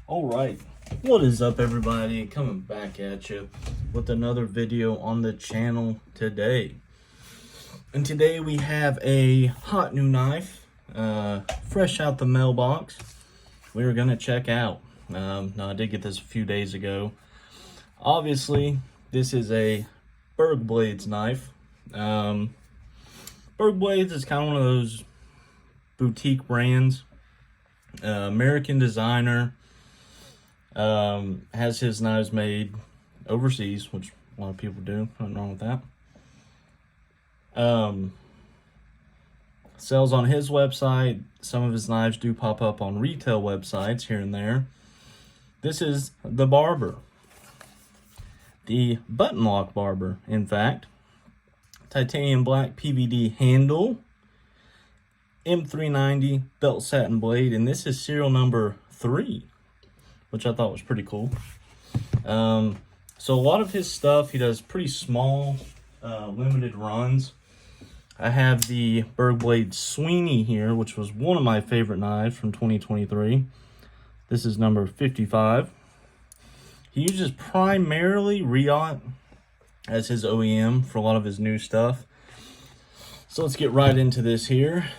All right, what is up, everybody? Coming back at you with another video on the channel today. And today we have a hot new knife, fresh out the mailbox. We're gonna check out. Now I did get this a few days ago. Obviously, this is a Berg Blades knife. Berg Blades is kind of one of those boutique brands. American designer. Has his knives made overseas, which a lot of people do. Nothing wrong with that. Sells on his website. Some of his knives do pop up on retail websites here and there. This is the Barber. The button lock Barber, in fact. Titanium black PVD handle. M390 belt satin blade. And this is serial number 3. Which I thought was pretty cool. So a lot of his stuff, he does pretty small, limited runs. I have the Berg Blade Sweeney here, which was one of my favorite knives from 2023. This is number 55. He uses primarily Riot as his OEM for a lot of his new stuff. So let's get right into this here.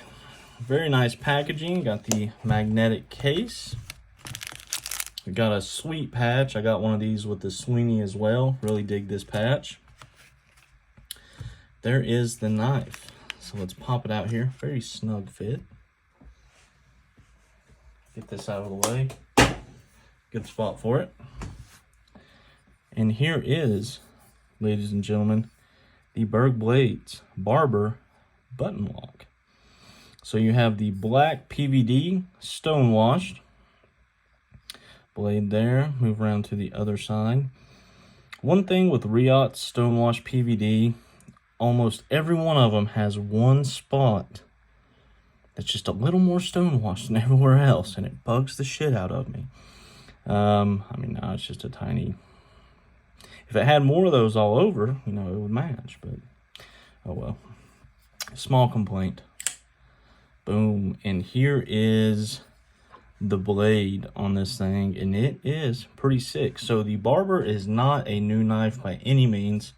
Very nice packaging. Got the magnetic case. We got a sweet patch. I got one of these with the Sweeney as well. Really dig this patch. There is the knife. So let's pop it out here. Very snug fit. Get this out of the way. Good spot for it. And here is, ladies and gentlemen, the Berg Blades Barber button lock. So you have the black PVD stone washed blade there. Move around to the other side. One thing with Riot Stonewash PVD, almost every one of them has one spot that's just a little more stonewashed than everywhere else, and it bugs the shit out of me. I mean, now it's just a tiny. If it had more of those all over, you know, it would match, but oh well. Small complaint. Boom. And here is the blade on this thing, and it is pretty sick. So the Barber is not a new knife by any means.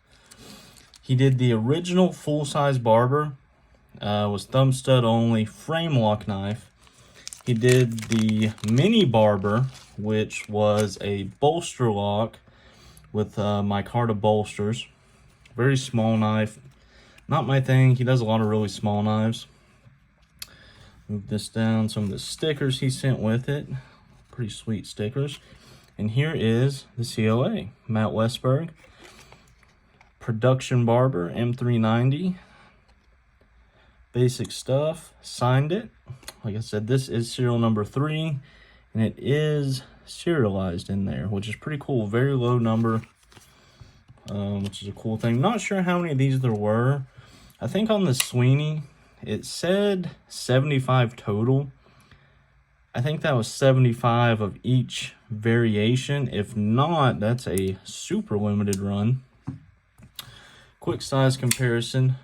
He did the original full-size Barber, was thumb stud only frame lock knife. He did the mini Barber, which was a bolster lock with micarta bolsters. Very small knife, not my thing. He does a lot of really small knives. Move this down, some of the stickers he sent with it. Pretty sweet stickers. And here is the CLA, Matt Westberg. Production Barber, M390. Basic stuff, signed it. Like I said, this is serial number 3, and it is serialized in there, which is pretty cool. Very low number, which is a cool thing. Not sure how many of these there were. I think on the Sweeney, it said 75 total. I think that was 75 of each variation. If not, that's a super limited run. Quick size comparison.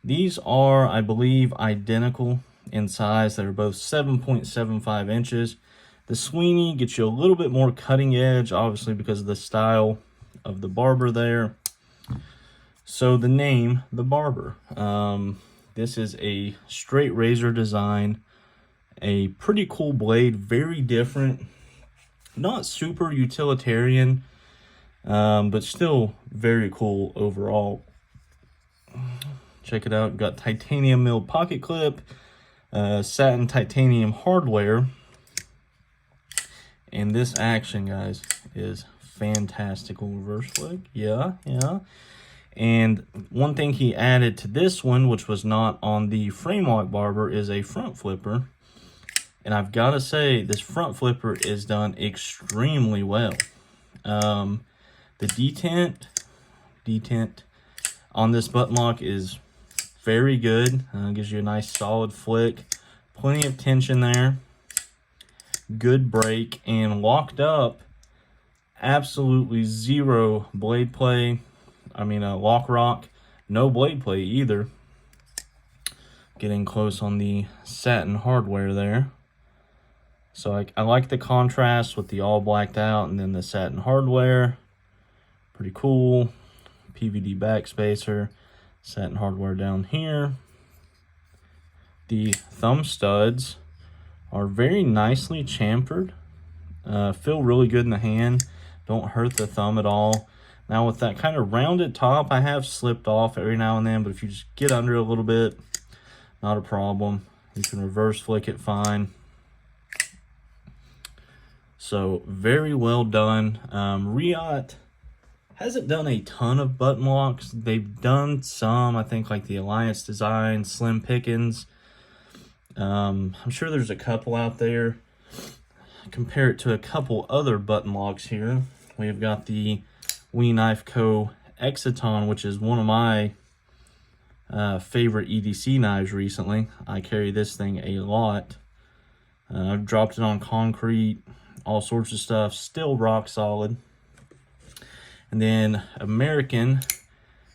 These are, I believe, identical in size. They're both 7.75 inches. The Sweeney gets you a little bit more cutting edge, obviously because of the style of the Barber there. So the name, the Barber. This is a straight razor design, a pretty cool blade, very different, not super utilitarian, but still very cool overall. Check it out, got titanium milled pocket clip, satin titanium hardware, and this action, guys, is fantastical. Reverse flick, yeah. And one thing he added to this one, which was not on the frame lock Barber, is a front flipper. And I've got to say, this front flipper is done extremely well. The detent on this button lock is very good. Gives you a nice solid flick. Plenty of tension there. Good break. And locked up, absolutely zero blade play. I mean, lock rock, no blade play either. Getting close on the satin hardware there. So I like the contrast with the all blacked out and then the satin hardware. Pretty cool. PVD backspacer, satin hardware down here. The thumb studs are very nicely chamfered. Feel really good in the hand. Don't hurt the thumb at all. Now with that kind of rounded top, I have slipped off every now and then, but if you just get under it a little bit, not a problem. You can reverse flick it fine. So very well done. Riot hasn't done a ton of button locks. They've done some, I think, like the Alliance Design, Slim Pickens. I'm sure there's a couple out there. Compare it to a couple other button locks here. We've got the We Knife Co. Exiton, which is one of my favorite EDC knives recently. I carry this thing a lot. I've dropped it on concrete, all sorts of stuff, still rock solid. And then American,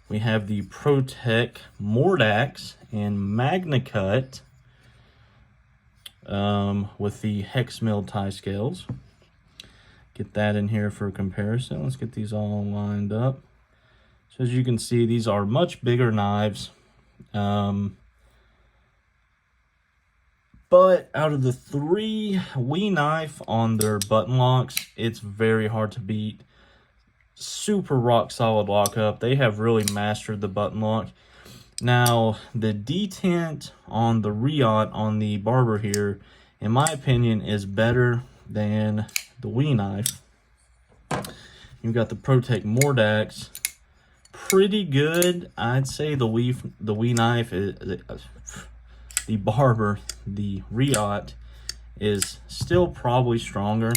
we have the ProTech Mordax in MagnaCut with the hex milled tie scales. Get that in here for comparison. Let's get these all lined up. So as you can see, these are much bigger knives. But out of the three We Knife on their button locks, it's very hard to beat. Super rock solid lockup. They have really mastered the button lock. Now, the detent on the Riot on the Barber here, in my opinion, is better than the We Knife. You've got the ProTech Mordax. Pretty good. I'd say the We Knife is the Barber, the Riot, is still probably stronger.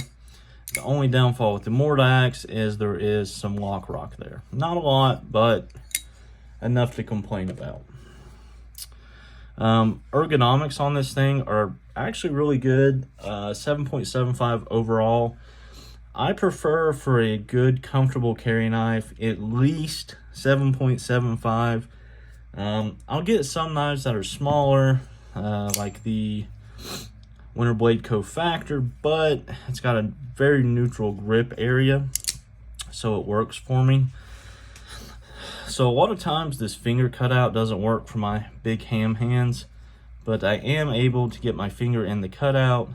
The only downfall with the Mordax is there is some lock rock there. Not a lot, but enough to complain about. Ergonomics on this thing are actually really good. 7.75 overall. I prefer, for a good, comfortable carry knife, at least 7.75. I'll get some knives that are smaller, like the Winter Blade Co. Factor, but it's got a very neutral grip area, so it works for me. So a lot of times this finger cutout doesn't work for my big ham hands, but I am able to get my finger in the cutout,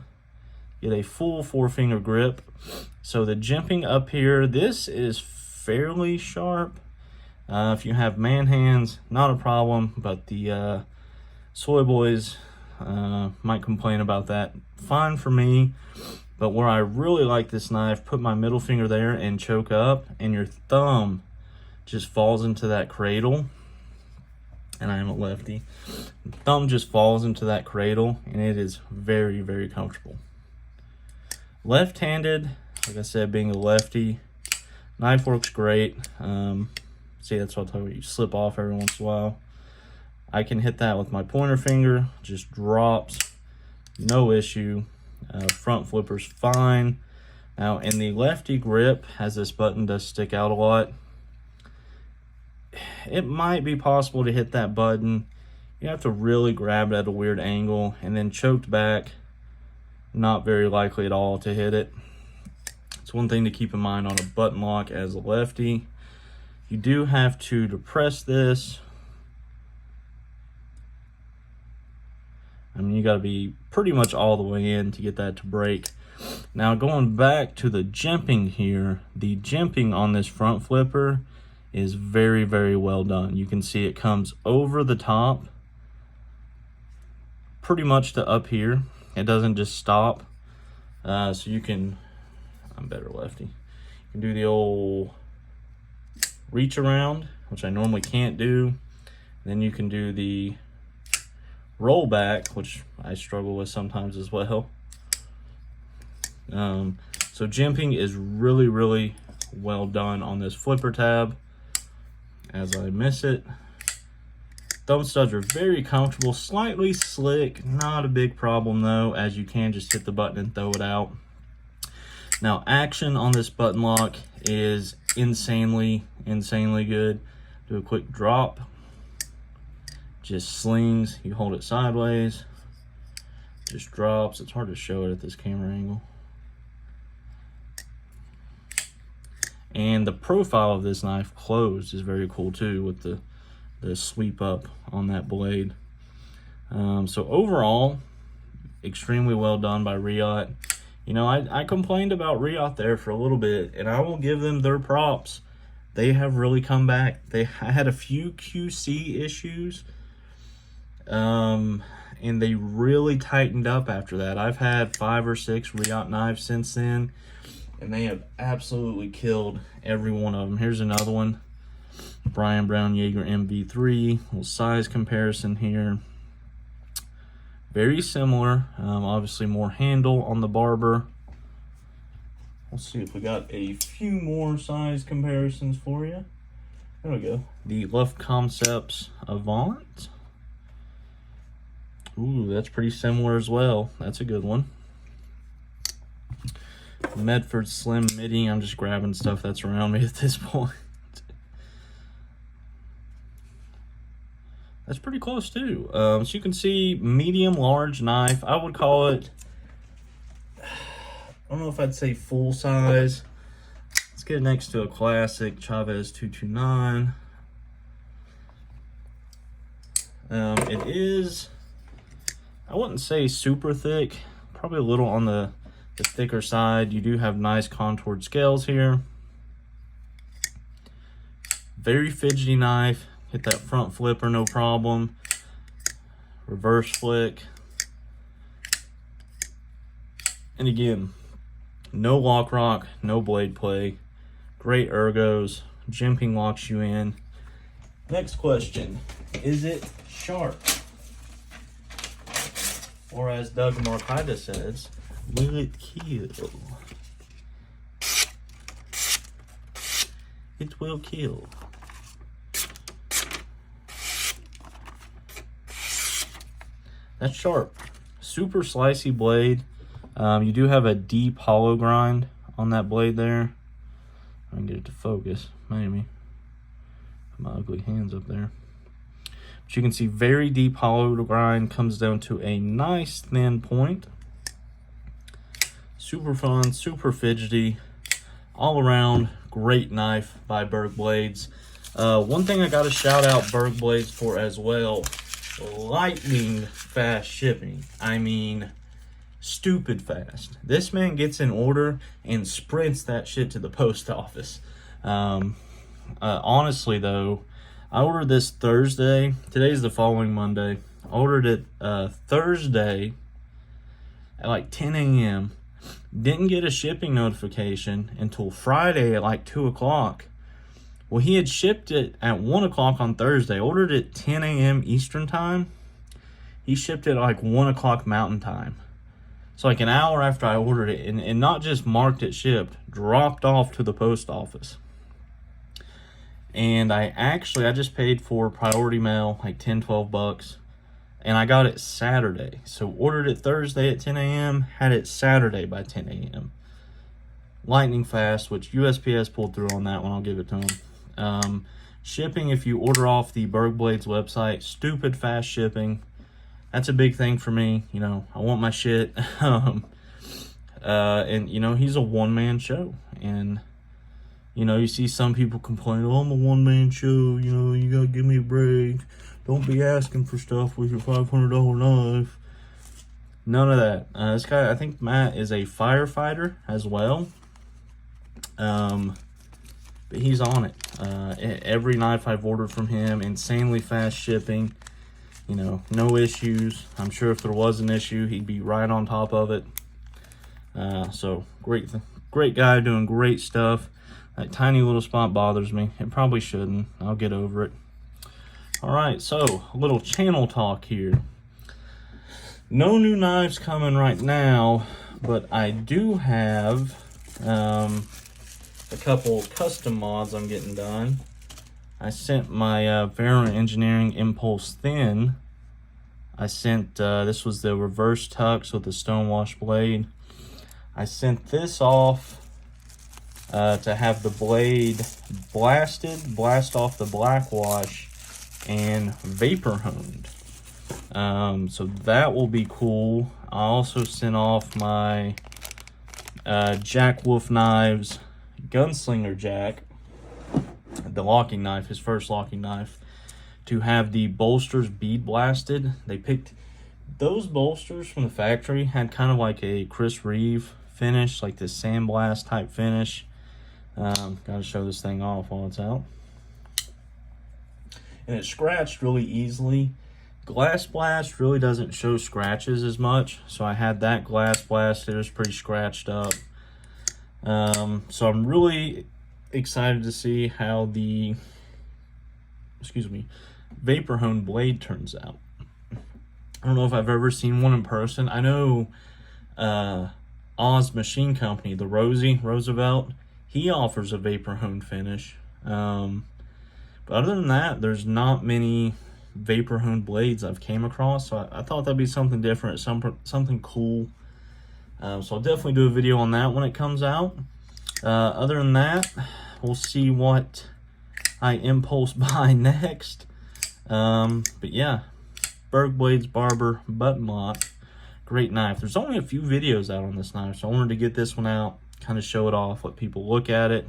get a full 4-finger grip. So the jimping up here, this is fairly sharp. If you have man hands, not a problem, but the soy boys might complain about that. Fine for me, but where I really like this knife, put my middle finger there and choke up, and your thumb just falls into that cradle. And I am a lefty. Thumb just falls into that cradle, and it is very, very comfortable. Left-handed, like I said, being a lefty, knife works great. See, that's what I'll tell you. You slip off every once in a while. I can hit that with my pointer finger, just drops, no issue. Front flipper's fine. Now, in the lefty grip, as this button does stick out a lot, it might be possible to hit that button. You have to really grab it at a weird angle, and then choked back, not very likely at all to hit it. It's one thing to keep in mind on a button lock as a lefty. You do have to depress this. I mean, you got to be pretty much all the way in to get that to break. Now, going back to the jimping here, the jimping on this front flipper is very, very well done. You can see it comes over the top pretty much to up here. It doesn't just stop. So you can, I'm better lefty. You can do the old reach around, which I normally can't do. Then you can do the roll back, which I struggle with sometimes as well. So jimping is really, really well done on this flipper tab. As I miss it. Thumb studs are very comfortable, slightly slick, not a big problem though, as you can just hit the button and throw it out. Now, action on this button lock is insanely good. Do a quick drop, just slings, you hold it sideways, Just drops. It's hard to show it at this camera angle. And the profile of this knife closed is very cool too, with the sweep up on that blade. So overall, extremely well done by Riot. You know, I complained about Riot there for a little bit, and I will give them their props. They have really come back. I had a few QC issues, and they really tightened up after that. I've had 5 or 6 Riot knives since then, and they have absolutely killed every one of them. Here's another one, Brian Brown Jaeger MV3. Little size comparison here. Very similar, obviously more handle on the Barber. Let's see if we got a few more size comparisons for you. There we go. The Left Concepts Avant. Ooh, that's pretty similar as well. That's a good one. Medford Slim Midi. I'm just grabbing stuff that's around me at this point. That's pretty close too. So you can see medium large knife. I would call it, I don't know if I'd say full size. Let's get it next to a classic Chavez 229. It is, I wouldn't say super thick, probably a little on the thicker side. You do have nice contoured scales here. Very fidgety knife. Hit that front flipper, no problem. Reverse flick. And again, no lock rock, no blade play. Great ergos. Jimping locks you in. Next question. Is it sharp? Or as Doug Markida says, will it kill? It will kill. That's sharp. Super slicey blade. You do have a deep hollow grind on that blade there. I can get it to focus, maybe. Put my ugly hands up there. But you can see very deep hollow grind, comes down to a nice thin point. Super fun, super fidgety. All around, great knife by Berg Blades. One thing I gotta shout out Berg Blades for as well. Lightning fast shipping. I mean, stupid fast. This man gets an order and sprints that shit to the post office. Honestly though, I ordered this Thursday. Today's the following Monday. I ordered it Thursday at like 10 a.m. Didn't get a shipping notification until Friday at like 2 o'clock. Well, he had shipped it at 1 o'clock on Thursday. Ordered it 10 a.m. Eastern time. He shipped it at like 1 o'clock Mountain time. So like an hour after I ordered it, and not just marked it shipped, dropped off to the post office. And I just paid for priority mail, like 10, 12 bucks. And I got it Saturday. So ordered it Thursday at 10 a.m., had it Saturday by 10 a.m. Lightning fast, which USPS pulled through on that one. I'll give it to them. Shipping, if you order off the Berg Blades website, stupid fast shipping. That's a big thing for me. You know, I want my shit. And you know, he's a one-man show, and you know, you see some people complain, oh, I'm a one-man show, you know, you gotta give me a break, don't be asking for stuff with your $500 knife. None of that. This guy, I think Matt is a firefighter as well. But he's on it. Every knife I've ordered from him, insanely fast shipping. You know, no issues. I'm sure if there was an issue, he'd be right on top of it. So great guy doing great stuff. That tiny little spot bothers me. It probably shouldn't. I'll get over it. All right, so a little channel talk here. No new knives coming right now, but I do have a couple custom mods I'm getting done. I sent my Vero Engineering Impulse Thin. I sent, this was the reverse tux with the stonewash blade. I sent this off to have the blade blast off the black wash and vapor honed. So that will be cool. I also sent off my Jack Wolf Knives Gunslinger Jack, the locking knife, his first locking knife, to have the bolsters bead blasted. They picked those bolsters from the factory, had kind of like a Chris Reeve finish, like this sandblast type finish. Gotta show this thing off while it's out. And it scratched really easily. Glass blast really doesn't show scratches as much, so I had that glass blast. It was pretty scratched up. So I'm really excited to see how the Vapor Hone blade turns out. I don't know if I've ever seen one in person. I know Oz Machine Company, the Roosevelt, he offers a Vapor Hone finish. But other than that, there's not many Vapor Hone blades I've came across, so I thought that'd be something different, something cool. So I'll definitely do a video on that when it comes out. Other than that, we'll see what I impulse buy next. But yeah, Berg Blades Barber button lock, great knife. There's only a few videos out on this knife, so I wanted to get this one out, kind of show it off, let people look at it.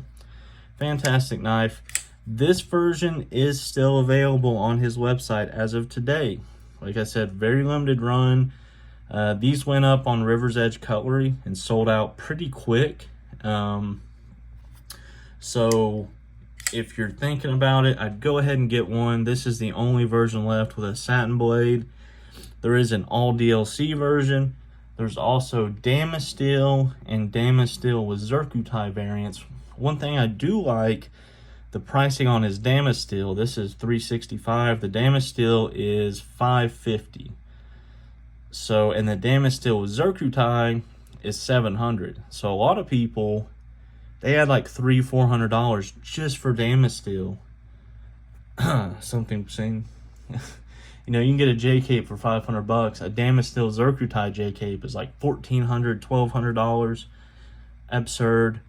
Fantastic knife. This version is still available on his website as of today. Like I said, very limited run. These went up on River's Edge Cutlery and sold out pretty quick. So if you're thinking about it, I'd go ahead and get one. This is the only version left with a satin blade. There is an all DLC version. There's also Damascus steel and Damascus steel with Zircuti variants. One thing I do like, the pricing on his Damascus steel, this is $365. The Damascus steel is $550. So, and the Damascus steel with Zircuti is $700. So a lot of people, they had like $300-400 just for Damascus steel. Something saying, you know, you can get a J cape for $500. A Damascus steel Zircuti J cape is like $1,400-1,200. Absurd.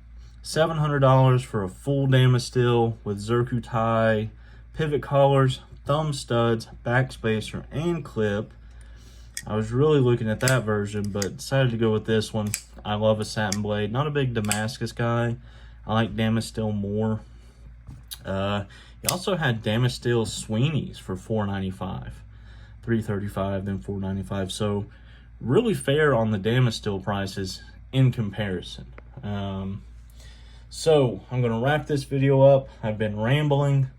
$700 for a full Damascus steel with Zircuti, pivot collars, thumb studs, backspacer, and clip. I was really looking at that version, but decided to go with this one. I love a satin blade. Not a big Damascus guy. I like Damascus steel more. He also had Damascus steel Sweeney's for $495, $335, then $495. So really fair on the Damascus steel prices in comparison. So I'm going to wrap this video up. I've been rambling.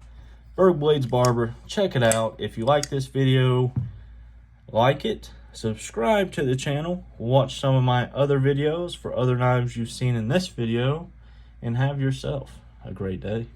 Berg Blades Barber, check it out. If you like this video, like it, subscribe to the channel, watch some of my other videos for other knives you've seen in this video, and have yourself a great day.